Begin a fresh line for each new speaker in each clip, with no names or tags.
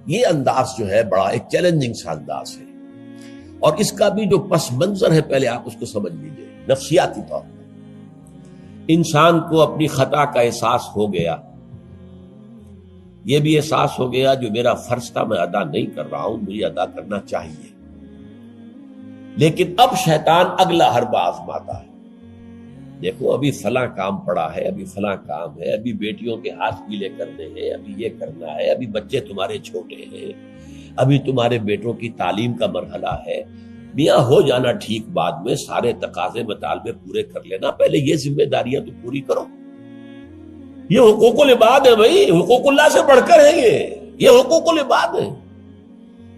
یہ انداز جو ہے بڑا ایک چیلنجنگ سا انداز ہے، اور اس کا بھی جو پس منظر ہے پہلے آپ اس کو سمجھ لیجئے۔ نفسیاتی طور پر انسان کو اپنی خطا کا احساس ہو گیا، یہ بھی احساس ہو گیا جو میرا فرض تھا میں ادا نہیں کر رہا ہوں، مجھے ادا کرنا چاہیے، لیکن اب شیطان اگلا حربہ آزماتا ہے۔ دیکھو ابھی فلاں کام پڑا ہے، ابھی فلاں کام ہے، ابھی بیٹیوں کے ہاتھ گیلے کرنے ہیں، ابھی یہ کرنا ہے، ابھی بچے تمہارے چھوٹے ہیں، ابھی تمہارے بیٹوں کی تعلیم کا مرحلہ ہے، میاں ہو جانا ٹھیک، بعد میں سارے تقاضے مطالبے پورے کر لینا، پہلے یہ ذمہ داریاں تو پوری کرو۔ یہ حقوق العباد ہے بھائی، حقوق اللہ سے بڑھ کر ہے، یہ حقوق العباد ہے،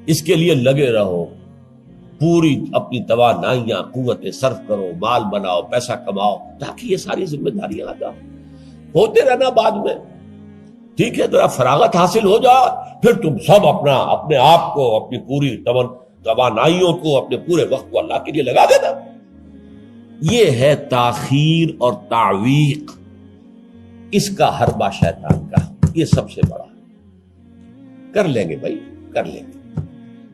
اس کے لیے لگے رہو، پوری اپنی توانائیاں قوتیں صرف کرو، مال بناؤ، پیسہ کماؤ، تاکہ یہ ساری ذمہ داریاں ادا ہوتے رہنا۔ بعد میں ٹھیک ہے ذرا فراغت حاصل ہو جا، پھر تم سب اپنے آپ کو، اپنی پوری توانائیوں کو، اپنے پورے وقت کو اللہ کے لیے لگا دینا۔ یہ ہے تاخیر اور تعویق، اس کا حربہ شیطان کا، یہ سب سے بڑا۔ کر لیں گے بھائی، کر لیں گے،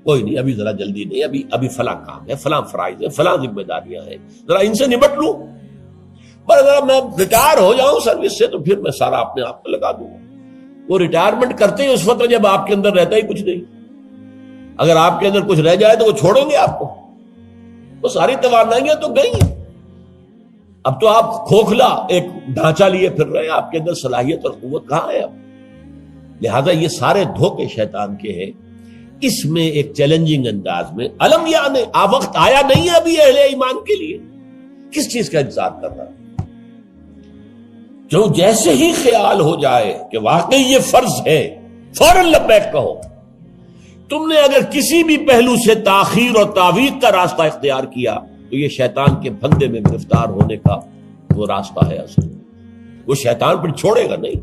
کوئی نہیں، ابھی ذرا جلدی نہیں، ابھی فلاں کام ہے، فلاں فرائض ہے، فلاں ذمہ داریاں ہیں، ذرا ان سے نمٹ لوں، پر اگر میں ریٹائر ہو جاؤں سروس سے تو پھر میں سارا اپنے آپ کو لگا دوں گا۔ وہ ریٹائرمنٹ کرتے ہیں اس وقت جب آپ کے اندر رہتا ہی کچھ نہیں، اگر آپ کے اندر کچھ رہ جائے تو وہ چھوڑیں گے آپ کو، وہ ساری توانائیاں تو گئی ہیں، اب تو آپ کھوکھلا ایک ڈھانچہ لیے پھر رہے ہیں، آپ کے اندر صلاحیت اور قوت کہاں ہے اب؟ لہذا یہ سارے دھوکے شیطان کے ہیں۔ اس میں ایک چیلنجنگ انداز میں علم یعنی وقت آیا نہیں ہے ابھی اہل ایمان کے لیے، کس چیز کا انتظار کر رہا ہے؟ جو جیسے ہی خیال ہو جائے کہ واقعی یہ فرض ہے، فوراً لبیک کہو۔ تم نے اگر کسی بھی پہلو سے تاخیر اور تعویق کا راستہ اختیار کیا تو یہ شیطان کے پھندے میں گرفتار ہونے کا وہ راستہ ہے اصل میں۔ وہ شیطان پھر چھوڑے گا نہیں،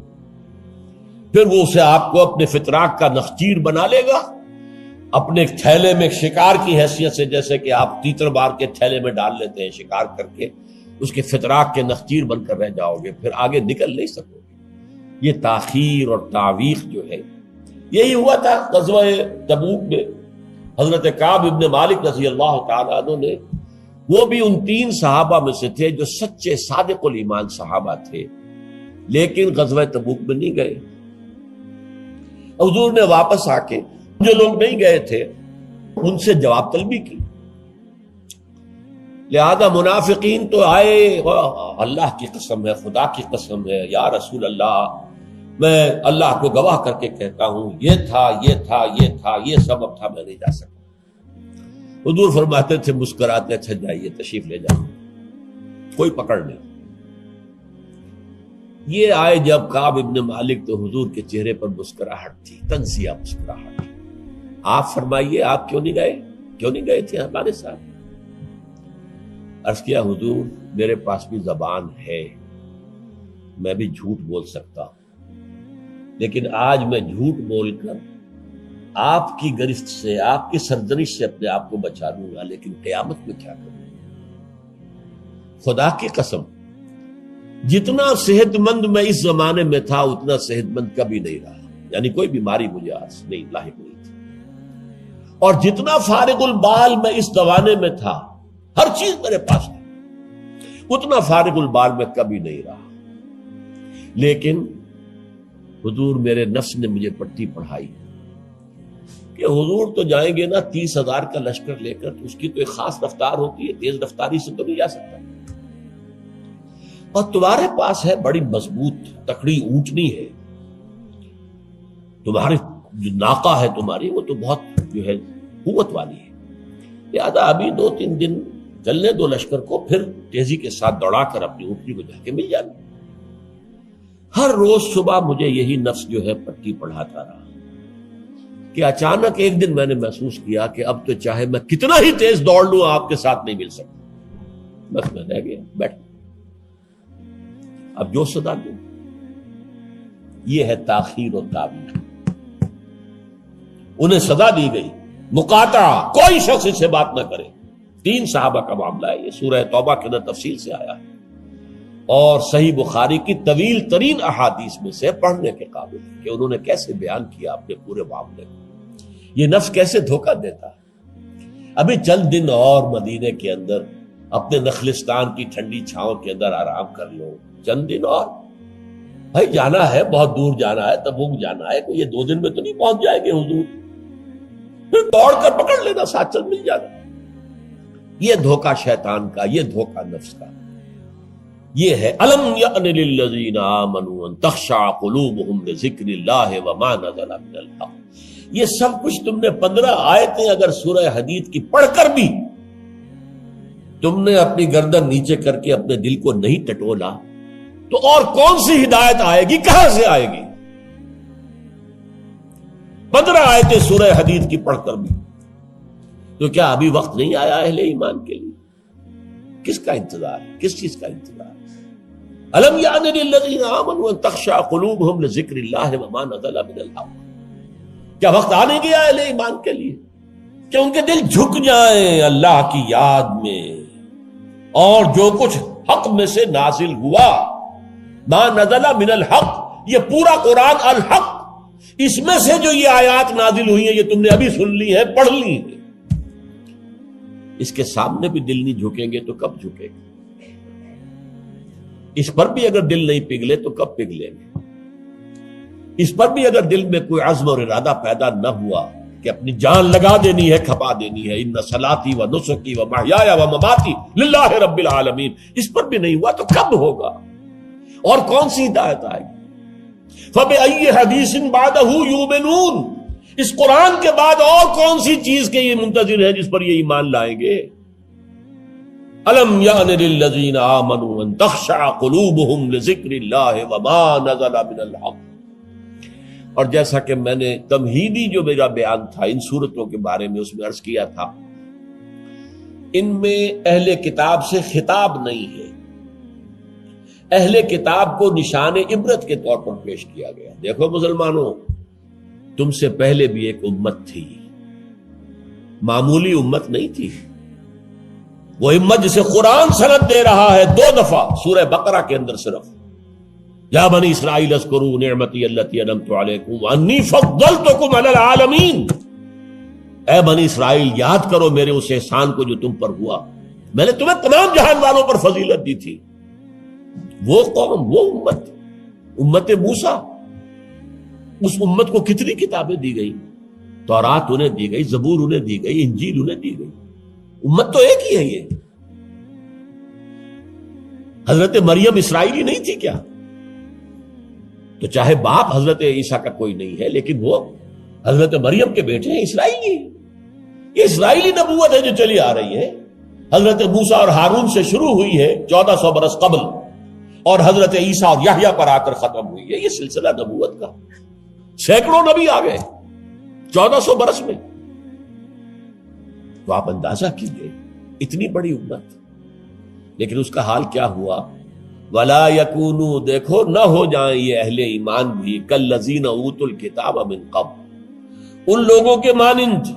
پھر وہ اسے آپ کو اپنے فطراک کا نخچیر بنا لے گا، اپنے تھیلے میں شکار کی حیثیت سے، جیسے کہ آپ تیتر بار کے تھیلے میں ڈال لیتے ہیں شکار کر کے، اس کے فطراک کے نخچیر بن کر رہ جاؤ گے، پھر آگے نکل نہیں سکو گے۔ یہ تاخیر اور تعویق جو ہے، یہی ہوا تھا غزوہ تبوک میں۔ حضرت کعب ابن مالک رضی اللہ تعالیٰ عنہ نے، وہ بھی ان 3 صحابہ میں سے تھے جو سچے صادق الایمان صحابہ تھے، لیکن غزوہ تبوک میں نہیں گئے۔ حضور نے واپس آ کے جو لوگ نہیں گئے تھے ان سے جواب طلبی کی، لہذا منافقین تو آئے، اللہ کی قسم ہے، خدا کی قسم ہے، یا رسول اللہ میں اللہ کو گواہ کر کے کہتا ہوں یہ تھا، یہ تھا، یہ تھا، یہ سبب تھا، میں نہیں جا سکتا۔ حضور فرماتے تھے مسکراتے، اچھا جائیے تشریف لے جاؤ، کوئی پکڑ نہیں۔ یہ آئے جب کعب ابن مالک تو حضور کے چہرے پر مسکراہٹ تھی، تنزیہ مسکراہٹ۔ آپ فرمائیے آپ کیوں نہیں گئے، کیوں نہیں گئے تھے ہمارے ساتھ؟ عرض کیا حضور میرے پاس بھی زبان ہے، میں بھی جھوٹ بول سکتا ہوں، لیکن آج میں جھوٹ بول کر آپ کی گرفت سے، آپ کی سرزنش سے اپنے آپ کو بچا لوں گا، لیکن قیامت میں کیا کروں؟ خدا کی قسم جتنا صحت مند میں اس زمانے میں تھا اتنا صحت مند کبھی نہیں رہا، یعنی کوئی بیماری مجھے آج نہیں لاحق نہیں تھی، اور جتنا فارغ البال میں اس زمانے میں تھا، ہر چیز میرے پاس تھی، اتنا فارغ البال میں کبھی نہیں رہا۔ لیکن حضور میرے نفس نے مجھے پٹی پڑھائی کہ حضور تو جائیں گے نا 30,000 کا لشکر لے کر، تو اس کی تو ایک خاص رفتار ہوتی ہے، تیز رفتاری سے تو نہیں جا سکتا، اور تمہارے پاس ہے بڑی مضبوط تکڑی اونٹنی ہے، تمہاری جو ناقہ ہے تمہاری وہ تو بہت جو ہے قوت والی ہے، لہذا ابھی 2-3 دن چلنے دو لشکر کو، پھر تیزی کے ساتھ دوڑا کر اپنی اونٹنی کو جا کے مل جانا۔ ہر روز صبح مجھے یہی نفس جو ہے پٹی پڑھاتا رہا کہ اچانک ایک دن میں نے محسوس کیا کہ اب تو چاہے میں کتنا ہی تیز دوڑ لوں آپ کے ساتھ نہیں مل سکتا، بس میں رہ گیا بیٹھ، اب جو صدا دوں۔ یہ ہے تاخیر و تعویق۔ انہیں سزا دی گئی، مقاطعہ، کوئی شخص اس سے بات نہ کرے۔ 3 صحابہ کا معاملہ ہے، یہ سورہ توبہ کے اندر تفصیل سے آیا ہے، اور صحیح بخاری کی طویل ترین احادیث میں سے پڑھنے کے قابل ہے کہ انہوں نے کیسے بیان کیا اپنے پورے معاملے کو۔ یہ نفس کیسے دھوکہ دیتا ہے؟ ابھی چند دن اور مدینے کے اندر اپنے نخلستان کی ٹھنڈی چھاؤں کے اندر آرام کر لو، چند دن اور، بھائی جانا ہے، بہت دور جانا ہے، تبوک جانا ہے، کوئی یہ 2 دن میں تو نہیں پہنچ جائے گے حضور، پھر دوڑ کر پکڑ لینا، ساتھ چل مل جانا۔ یہ دھوکہ شیطان کا، یہ دھوکہ نفس کا، یہ ہے الم یأن للذین آمنوا ان تخشع قلوبہم لذکر اللہ وما نزل من الحق۔ یہ سب کچھ تم نے 15 آیتیں اگر سورہ حدید کی پڑھ کر بھی تم نے اپنی گردن نیچے کر کے اپنے دل کو نہیں ٹٹولا تو اور کون سی ہدایت آئے گی، کہاں سے آئے گی؟ 15 آیتیں سورہ حدید کی پڑھ کر بھی، تو کیا ابھی وقت نہیں آیا اہل ایمان کے لیے؟ کس کا انتظار ہے؟ کس چیز کا انتظار ہے؟ الم یعن للذین آمنوا ان تخشع قلوبہم لذکر اللہ وما نزل من الحق۔ کیا وقت آنے گیا اہل ایمان کے لیے کہ ان کے دل جھک جائیں اللہ کی یاد میں، اور جو کچھ حق میں سے نازل ہوا، ما نزل من الحق، یہ پورا قرآن الحق، اس میں سے جو یہ آیات نازل ہوئی ہیں یہ تم نے ابھی سن لی ہے، پڑھ لی ہے، اس کے سامنے بھی دل نہیں جھکیں گے تو کب جھکیں گے؟ اس پر بھی اگر دل نہیں پگھلے تو کب پگھلیں گے؟ اس پر بھی اگر دل میں کوئی عزم اور ارادہ پیدا نہ ہوا کہ اپنی جان لگا دینی ہے، کھپا دینی ہے، ان صلاتی و نسکی و محیایا و مماتی للہ رب العالمین، اس پر بھی نہیں ہوا تو کب ہوگا؟ اور کون سی ہدایت آئے گی؟ فبأی حدیث بعدہ یؤمنون، اس قرآن کے بعد اور کون سی چیز کے یہ منتظر ہے جس پر یہ ایمان لائیں گے؟ الم یعن للذین آمنوا ان تخشع قلوبہم لذکر اللہ وما نزل من الحق۔ اور جیسا کہ میں نے تمہیدی جو میرا بیان تھا ان صورتوں کے بارے میں، اس میں عرض کیا تھا ان میں اہل کتاب سے خطاب نہیں ہے، اہل کتاب کو نشان عبرت کے طور پر پیش کیا گیا۔ دیکھو مسلمانوں، تم سے پہلے بھی ایک امت تھی، معمولی امت نہیں تھی، وہ امت جسے قرآن سند دے رہا ہے 2 دفعہ سورہ بقرہ کے اندر صرف، یا بنی اسرائیل اذکروا نعمتی التی انعمت علیکم وانی فضلتکم علی العالمین، اے بنی اسرائیل یاد کرو میرے اس احسان کو جو تم پر ہوا، میں نے تمہیں تمام جہان والوں پر فضیلت دی تھی۔ وہ قوم، وہ امت، امت موسیٰ، اس امت کو کتنی کتابیں دی گئی، تورات انہیں دی گئی، زبور انہیں دی گئی، انجیل انہیں دی گئی، امت تو ایک ہی ہے یہ۔ حضرت مریم اسرائیلی نہیں تھی کیا؟ تو چاہے باپ حضرت عیسیٰ کا کوئی نہیں ہے لیکن وہ حضرت مریم کے بیٹے ہیں، اسرائیلی، یہ اسرائیلی نبوت ہے جو چلی آ رہی ہے، حضرت موسیٰ اور ہارون سے شروع ہوئی ہے 1400 برس قبل، اور حضرت عیسیٰ اور یحییٰ پر آ کر ختم ہوئی ہے۔ یہ سلسلہ نبوت کا، سینکڑوں نبی آ گئے 1400 برس میں، تو آپ اندازہ کیجئے اتنی بڑی امت، لیکن اس کا حال کیا ہوا؟ وَلَا يَكُونُوا، دیکھو نہ ہو جائیں یہ اہل ایمان بھی كَالَّذِينَ أُوتُوا الْكِتَابَ مِن قَبْلُ، ان لوگوں کے مانند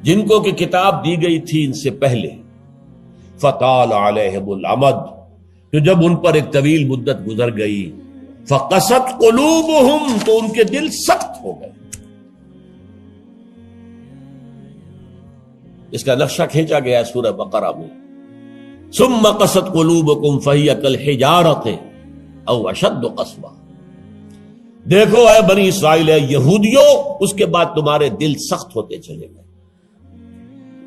جن کو کہ کتاب دی گئی تھی ان سے پہلے، فَطَالَ عَلَيْهِمُ الْأَمَدُ، تو جب ان پر ایک طویل مدت گزر گئی، فَقَسَتْ قُلُوبُهُمْ، تو ان کے دل سخت ہو گئے۔ اس کا نقشہ کھینچا گیا سورہ بقرہ میں، ثم قست قلوبکم فہی کالحجارۃ او اشد قسوہ، دیکھو اے بنی اسرائیل، اے یہودیوں، اس کے بعد تمہارے دل سخت ہوتے چلے گئے،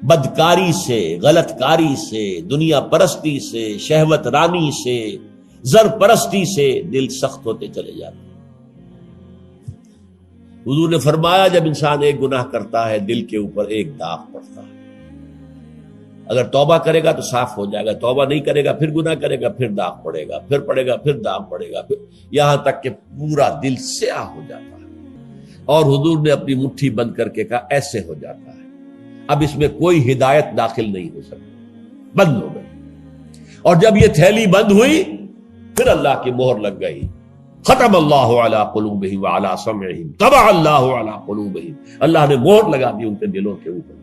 بدکاری سے، غلط کاری سے، دنیا پرستی سے، شہوت رانی سے، زر پرستی سے دل سخت ہوتے چلے جاتے۔ حضور نے فرمایا جب انسان ایک گناہ کرتا ہے دل کے اوپر ایک داغ پڑتا ہے، اگر توبہ کرے گا تو صاف ہو جائے گا، توبہ نہیں کرے گا پھر گناہ کرے گا، پھر داغ پڑے گا، پھر پڑے گا، پھر داغ پڑے گا، پھر یہاں تک کہ پورا دل سیاہ ہو جاتا ہے۔ اور حضور نے اپنی مٹھی بند کر کے کہا ایسے ہو جاتا ہے، اب اس میں کوئی ہدایت داخل نہیں ہو سکتی، بند ہو گئی۔ اور جب یہ تھیلی بند ہوئی پھر اللہ کی مہر لگ گئی، ختم اللہ علی قلوبہم وعلی سمعہم طبع اللہ علی قلوبہم، اللہ نے مہر لگا دی ان کے دلوں کے اوپر۔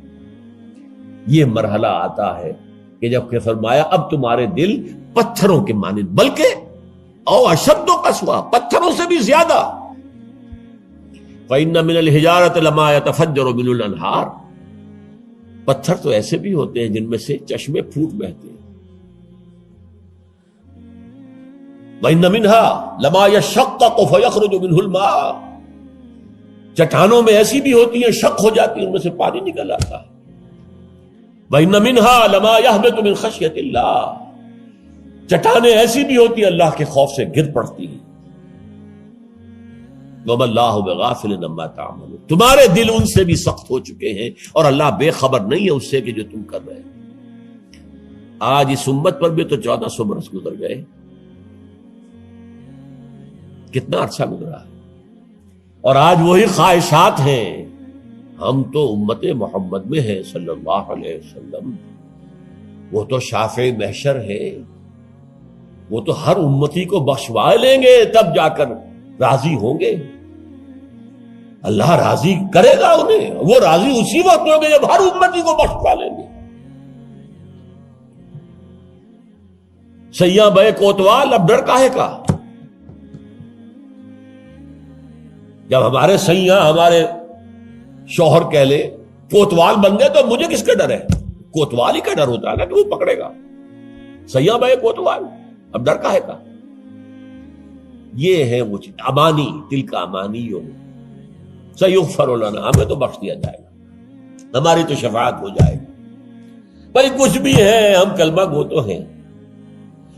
یہ مرحلہ آتا ہے کہ جب کہ فرمایا اب تمہارے دل پتھروں کے مانند، بلکہ او اشد قسوہ، پتھروں سے بھی زیادہ، فَإِنَّ مِنَ الْحِجَارَةِ لَمَا يَتَفَجَّرُ مِنْهُ الْأَنْهَارُ، پتھر تو ایسے بھی ہوتے ہیں جن میں سے چشمے پھوٹ بہتے ہیں. وَإِنَّ مِنْهَا لَمَا يَشَّقَّقُ فَيَخْرُجُ مِنْهُ الْمَاءُ، چٹانوں میں ایسی بھی ہوتی ہیں شق ہو جاتی ہیں ان میں سے پانی نکل آتا ہے. وَإِنَّ مِنْهَا لَمَا يَهْبِطُ مِنْ خَشْيَةِ اللَّهِ، چٹانیں ایسی بھی ہوتی ہیں اللہ کے خوف سے گر پڑتی ہیں. وَمَا اللَّهُ بِغَافِلٍ عَمَّا تَعْمَلُونَ، تمہارے دل ان سے بھی سخت ہو چکے ہیں اور اللہ بے خبر نہیں ہے اس سے کہ جو تم کر رہے ہیں. آج اس امت پر بھی تو 1400 برس گزر گئے، کتنا عرصہ گزرا ہے، اور آج وہی خواہشات ہیں. ہم تو امت محمد میں ہیں صلی اللہ علیہ وسلم، وہ تو شافع محشر ہے، وہ تو ہر امتی کو بخشوا لیں گے تب جا کر راضی ہوں گے. اللہ راضی کرے گا انہیں، وہ راضی اسی وقت ہوں گے جب ہر امتی کو بخشوا لیں گے. سیاں بے کوتوال، اب ڈر کاہے کا؟ جب ہمارے سیاں ہمارے شوہر کہہ لے کوتوال بن گئے تو مجھے کس کا ڈر ہے؟ کوتوال ہی کا ڈر ہوتا ہے نا کہ وہ پکڑے گا. سیاں بے کوتوال، اب ڈر کاہے کا؟ یہ ہے وہ چیز، امانی، دل کا امانی ہو. سیغفر لنا، ہمیں تو بخش دیا جائے گا، ہماری تو شفاعت ہو جائے گی. بھائی کچھ بھی ہے، ہم کلمہ گو تو ہیں،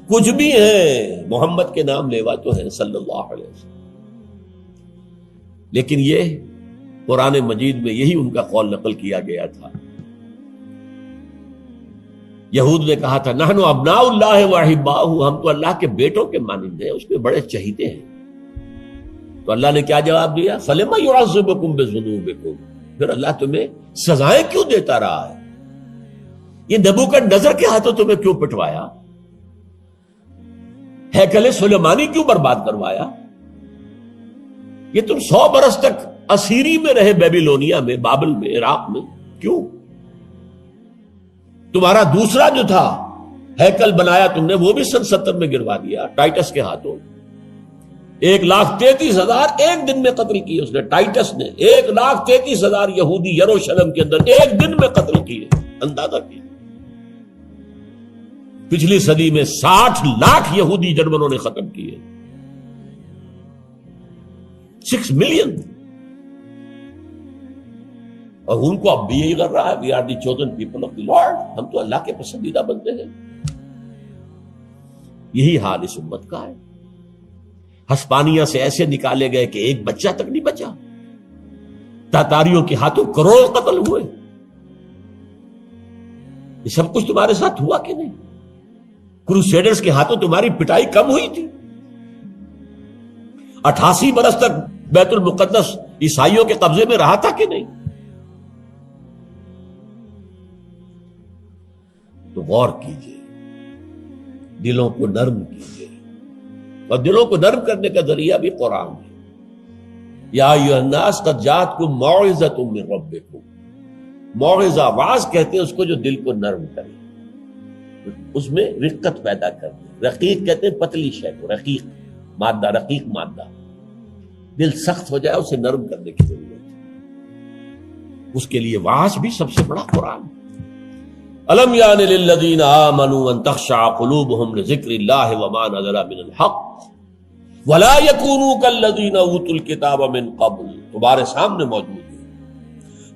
کچھ بھی ہیں، محمد کے نام لیوا تو ہیں صلی اللہ علیہ وسلم. لیکن یہ قرآن مجید میں یہی ان کا قول نقل کیا گیا تھا. یہود نے کہا تھا نحن ابناء اللہ واحباؤہ، ہم تو اللہ کے بیٹوں کے مانند ہیں، اس کے بڑے چہیتے ہیں. تو اللہ نے کیا جواب دیا؟ فلما يعذبكم بذنوبكم، پھر اللہ تمہیں سزائیں کیوں دیتا رہا ہے؟ یہ نبوکدنضر کے ہاتھوں تمہیں کیوں پٹوایا؟ ہیکل سلیمانی کیوں برباد کروایا؟ یہ تم 100 برس تک اسیری میں رہے، بیبیلونیا میں، بابل میں، عراق میں، کیوں؟ تمہارا دوسرا جو تھا ہیکل بنایا تم نے، وہ بھی سن 70 میں گروا دیا ٹائٹس کے ہاتھوں. 1,33,000 ایک دن میں قتل کیے اس نے، ٹائٹس نے 1,33,000 یہودی یروشلم کے اندر ایک دن میں قتل کیے. اندازہ کیے. پچھلی صدی میں 60 لاکھ یہودی جرمنوں نے ختم کیے. 6 ملین. اور ان کو اب بھی یہی کر رہا ہے، we are the chosen people of the lord, ہم تو اللہ کے پسندیدہ بندے ہیں. یہی حال اس امت کا ہے. ہسپانیہ سے ایسے نکالے گئے کہ ایک بچہ تک نہیں بچا. تاتاریوں کے ہاتھوں کروڑ قتل ہوئے. یہ سب کچھ تمہارے ساتھ ہوا کہ نہیں؟ کروسیڈرز کے ہاتھوں تمہاری پٹائی کم ہوئی تھی؟ 88 برس تک بیت المقدس عیسائیوں کے قبضے میں رہا تھا کہ نہیں؟ تو غور کیجئے، دلوں کو نرم کیجئے، اور دلوں کو نرم کرنے کا ذریعہ بھی قرآن ہے. یا ایھا الناس قد جاءتکم موعظۃ من ربکم. موعظہ، واعظ کہتے ہیں اس کو جو دل کو نرم کرے، اس میں رقت پیدا کرے. رقیق کہتے ہیں پتلی شے کو، رقیق مادہ، رقیق مادہ. دل سخت ہو جائے اسے نرم کرنے کی ضرورت ہے. اس کے لیے واعظ بھی سب سے بڑا قرآن. الم یان للذین آمنوا ان تخشع قلوبهم لذکر اللہ وما نزل من الحق ولا یکونوا کالذین اوتوا الکتاب من قبل. تمہارے سامنے موجود ہے.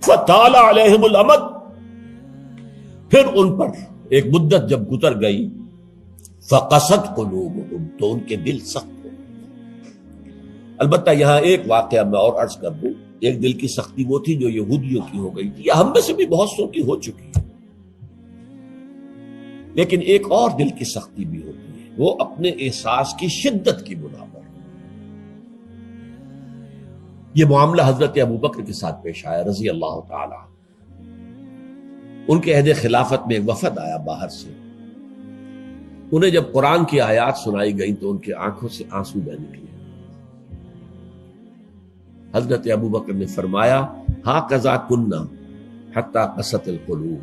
فطال علیہم الامد، پھر ان پر ایک مدت جب گزر گئی، فقست قلوبهم، تو ان کے دل سخت ہو. البتہ یہاں ایک واقعہ میں اور عرض کر دوں. ایک دل کی سختی وہ تھی جو یہودیوں کی ہو گئی تھی، یا ہم میں سے بھی بہت سو کی ہو چکی ہے. لیکن ایک اور دل کی سختی بھی ہوتی ہے، وہ اپنے احساس کی شدت کی بنا پر. یہ معاملہ حضرت ابوبکر کے ساتھ پیش آیا رضی اللہ تعالی. ان کے عہد خلافت میں ایک وفد آیا باہر سے. انہیں جب قرآن کی آیات سنائی گئی تو ان کی آنکھوں سے آنسو بہہ نکلے. حضرت ابوبکر نے فرمایا ہاکذا کنا حتی قست القلوب.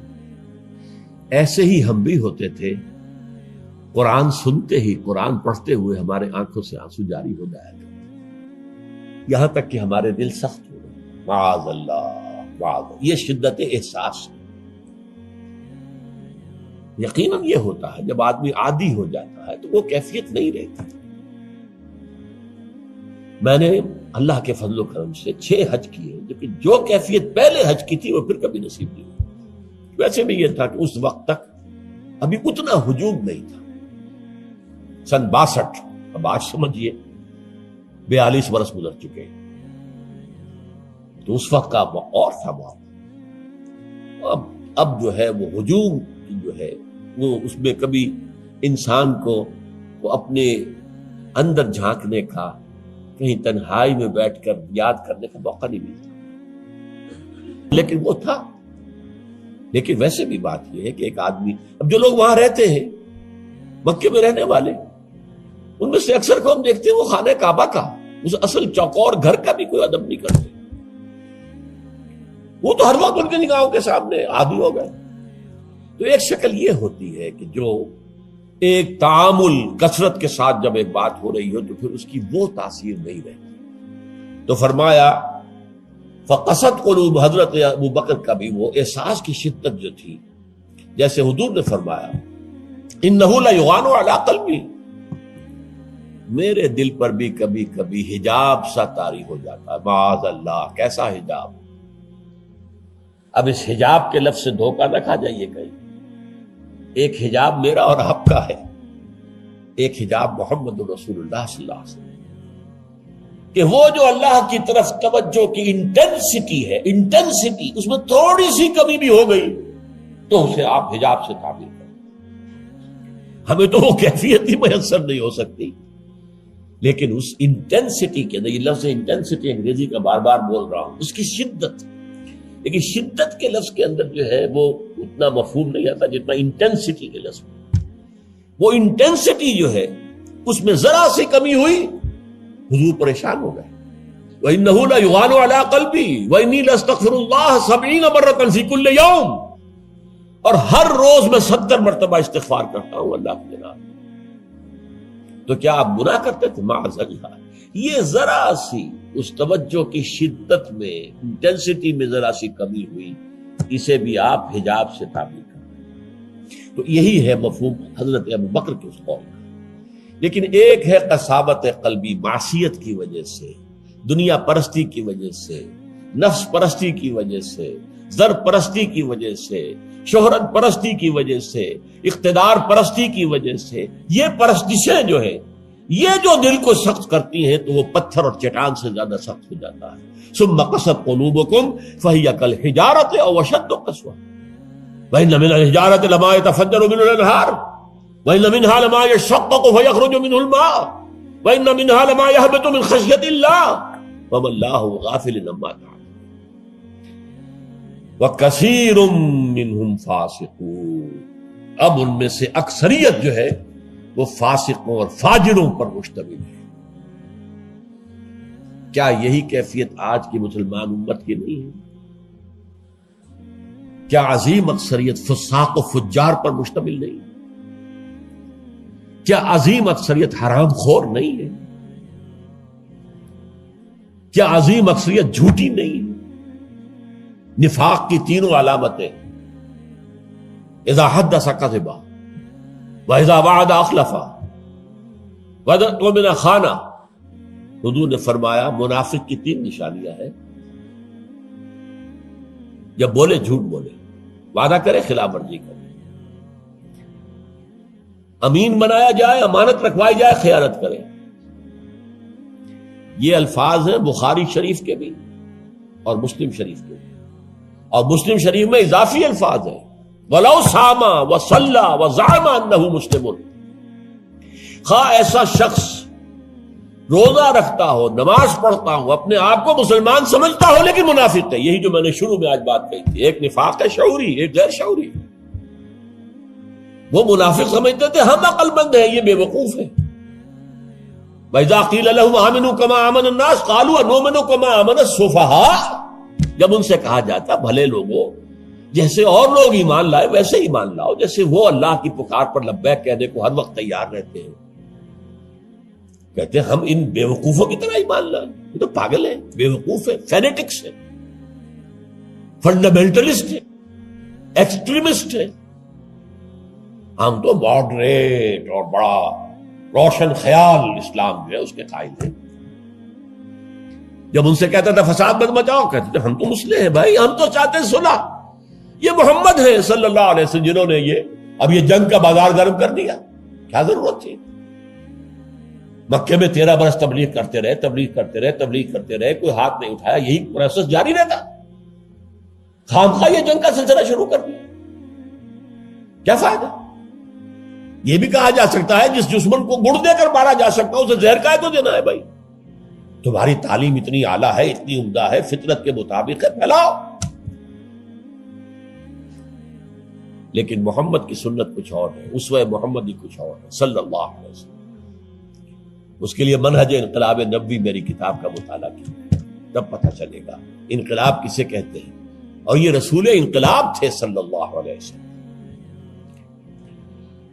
ایسے ہی ہم بھی ہوتے تھے، قرآن سنتے ہی، قرآن پڑھتے ہوئے ہمارے آنکھوں سے آنسو جاری ہو جایا تھا، یہاں تک کہ ہمارے دل سخت ہو گئے. معاذ اللہ، معاذ اللہ، یہ شدت احساس ہے۔ یقیناً یہ ہوتا ہے جب آدمی عادی ہو جاتا ہے تو وہ کیفیت نہیں رہتی۔ میں نے اللہ کے فضل و کرم سے 6 حج کیے، لیکن جو کیفیت پہلے حج کی تھی وہ پھر کبھی نصیب نہیں ہوئی۔ ویسے بھی یہ تھا کہ اس وقت تک ابھی اتنا ہجوم نہیں تھا۔ سن 62، اب آج سمجھیے 42 برس گزر چکے، تو اس وقت کا اور تھا معاملہ۔ اب جو ہے وہ ہجوم جو ہے وہ اس میں کبھی انسان کو اپنے اندر جھانکنے کا، کہیں تنہائی میں بیٹھ کر یاد کرنے کا موقع نہیں ملتا، لیکن وہ تھا۔ لیکن ویسے بھی بات یہ ہے کہ ایک آدمی، اب جو لوگ وہاں رہتے ہیں مکے میں رہنے والے، ان میں سے اکثر کو ہم دیکھتے ہیں وہ خانہ کعبہ کا، اس اصل چوکور گھر کا بھی کوئی ادب نہیں کرتے۔ وہ تو ہر وقت ان کے نگاہوں کے سامنے عادی ہو گئے۔ تو ایک شکل یہ ہوتی ہے کہ جو ایک تعامل کثرت کے ساتھ جب ایک بات ہو رہی ہو تو پھر اس کی وہ تاثیر نہیں رہتی۔ تو فرمایا فقست قلوب، حضرت ابو بکر کا بھی وہ احساس کی شدت جو تھی، جیسے حضور نے فرمایا انہ لیغان علی قلبی، میرے دل پر بھی کبھی کبھی حجاب سا طاری ہو جاتا ہے۔ معاذ اللہ، کیسا حجاب؟ اب اس حجاب کے لفظ سے دھوکہ نہ کھا جائیے کہیں۔ ایک حجاب میرا اور آپ کا ہے، ایک حجاب محمد رسول اللہ صلی اللہ علیہ وسلم، کہ وہ جو اللہ کی طرف توجہ کی انٹینسٹی ہے، انٹینسٹی اس میں تھوڑی سی کمی بھی ہو گئی تو اسے آپ حجاب سے تعبیر کریں۔ ہمیں تو وہ کیفیت ہی میسر نہیں ہو سکتی، لیکن اس انٹینسٹی کے اندر، یہ لفظ انٹینسٹی انگریزی کا بار بار بول رہا ہوں، اس کی شدت، لیکن شدت کے لفظ کے اندر جو ہے وہ اتنا مفہوم نہیں آتا جتنا انٹینسٹی کے لفظ میں۔ وہ انٹینسٹی جو ہے اس میں ذرا سی کمی ہوئی، حضور پریشان ہو گئے۔ وَإِنَّهُ لَيُغَانُ عَلَىٰ قَلْبِي وَإِنِّي لَأَسْتَغْفِرُ اللَّهَ 70 مَرَّةً فِي كُلِّ يَوْمٍ، اور ہر روز میں 70 مرتبہ استغفار کرتا ہوں اللہ کی جناب۔ تو کیا آپ گناہ کرتے تھے؟ معاذ اللہ۔ یہ ذرا سی اس توجہ کی شدت میں، انٹینسٹی میں ذرا سی کمی ہوئی، اسے بھی آپ حجاب سے تعبیر کریں۔ تو یہی ہے مفہوم حضرت ابو بکر کے اس قول کا۔ لیکن ایک ہے قساوت قلبی، معصیت کی وجہ سے، دنیا پرستی کی وجہ سے، نفس پرستی کی وجہ سے، زر پرستی کی وجہ سے، شہرت پرستی کی وجہ سے، اقتدار پرستی کی وجہ سے، یہ پرستشیں جو ہے یہ جو دل کو سخت کرتی ہیں تو وہ پتھر اور چٹان سے زیادہ سخت ہو جاتا ہے۔ ثم قست قلوبکم فہی کالحجارۃ او اشد قسوۃ وان من الحجارۃ لما يتفجر منه الانہار وان منها لما يشقق فيخرج منه الماء وان منها لما يهبط من خشیۃ اللہ وما اللہ غافل عما تعملون وکثیر منهم فاسقون۔ اب ان میں سے اکثریت جو ہے وہ فاسقوں اور فاجروں پر مشتمل ہے۔ کیا یہی کیفیت آج کی مسلمان امت کی نہیں ہے؟ کیا عظیم اکثریت فساق و فجار پر مشتمل نہیں؟ کیا عظیم اکثریت حرام خور نہیں ہے؟ کیا عظیم اکثریت جھوٹی نہیں ہے؟ نفاق کی تینوں علامتیں، اذا حدث کذب وَإِذَا وَعَدَ أَخْلَفَ وَإِذَا اؤْتُمِنَ خَانَ۔ حضور نے فرمایا منافق کی 3 نشانیاں ہیں، جب بولے جھوٹ بولے، وعدہ کرے خلاف ورزی کرے، امین بنایا جائے، امانت رکھوائی جائے، خیانت کرے۔ یہ الفاظ ہیں بخاری شریف کے بھی اور مسلم شریف کے بھی، اور مسلم شریف میں اضافی الفاظ ہیں وَلَوْ صَامَ وَصَلَّى وَزَعَمَ أَنَّهُ مُسْلِمٌ۔ خواہ ایسا شخص روزہ رکھتا ہو، نماز پڑھتا ہو، اپنے آپ کو مسلمان سمجھتا ہو، لیکن منافق ہے۔ یہی جو میں نے شروع میں آج بات کہی تھی، ایک نفاق ہے شعوری، ایک غیر شعوری۔ وہ منافق سمجھتے تھے ہم عقل مند ہیں، یہ بے وقوف ہے۔ وَإِذَا قِيلَ لَهُمْ آمِنُوا كَمَا آمَنَ النَّاسُ قَالُوا أَنُؤْمِنُ كَمَا آمَنَ السُّفَهَاءُ۔ جب ان سے کہا جاتا بھلے لوگوں، جیسے اور لوگ ایمان لائے ویسے ایمان لاؤ، جیسے وہ اللہ کی پکار پر لبیک کہنے کو ہر وقت تیار رہتے ہیں، کہتے ہیں ہم ان بے وقوفوں کی طرح ایمان لائیں۔ یہ تو پاگل ہیں، بے وقوف ہیں، فینیٹکس ہیں۔ فنڈامنٹلسٹ ہے، ایکسٹریمسٹ ہے. ہم تو ماڈریٹ اور بڑا روشن خیال اسلام جو ہے اس کے قائل ہیں. جب ان سے کہتا تھا فساد مت مچاؤ، کہتے تھے ہم تو مسلم ہیں بھائی، ہم تو چاہتے ہیں صلح. یہ محمد ہے صلی اللہ علیہ وسلم جنہوں نے اب یہ جنگ کا بازار گرم کر دیا. کیا ضرورت تھی؟ مکے میں 13 برس تبلیغ کرتے رہے، کوئی ہاتھ نہیں اٹھایا، یہی پروسیس جاری رہتا. خامخواہ یہ جنگ کا سلسلہ شروع کر دیا، کیا فائدہ؟ یہ بھی کہا جا سکتا ہے جس دشمن کو گڑ دے کر مارا جا سکتا ہے اسے زہر کا تو دینا ہے. بھائی تمہاری تعلیم اتنی اعلیٰ ہے، اتنی عمدہ ہے، فطرت کے مطابق ہے، پھیلاؤ. لیکن محمد کی سنت کچھ اور ہے، اسوہ محمد ہی کچھ اور ہے صلی اللہ علیہ وسلم. اس کے لیے منہج انقلاب نبوی میری کتاب کا مطالعہ کیا، تب پتہ چلے گا انقلاب کسے کہتے ہیں. اور یہ رسول انقلاب تھے صلی اللہ علیہ وسلم.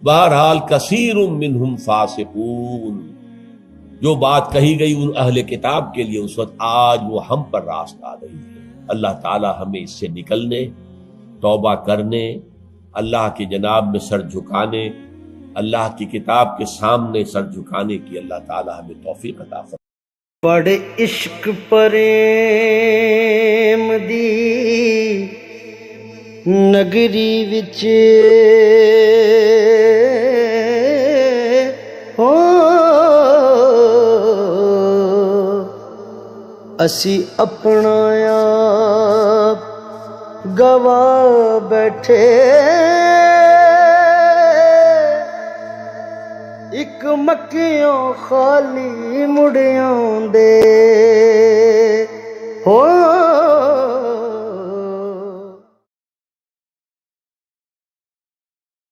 بہرحال کثیر منہم فاسقون، جو بات کہی گئی ان اہل کتاب کے لیے اس وقت، آج وہ ہم پر راست آ رہی ہے. اللہ تعالی ہمیں اس سے نکلنے، توبہ کرنے، اللہ کی جناب میں سر جھکانے، اللہ کی کتاب کے سامنے سر جھکانے کی اللہ تعالی ہمیں توفیق عطا فرمائے.
بڑے عشق پریم دی نگری وچ ہو اسی اپنا آپ گوا بیٹھے، ایک مکیوں خالی مڑیاں دے ہو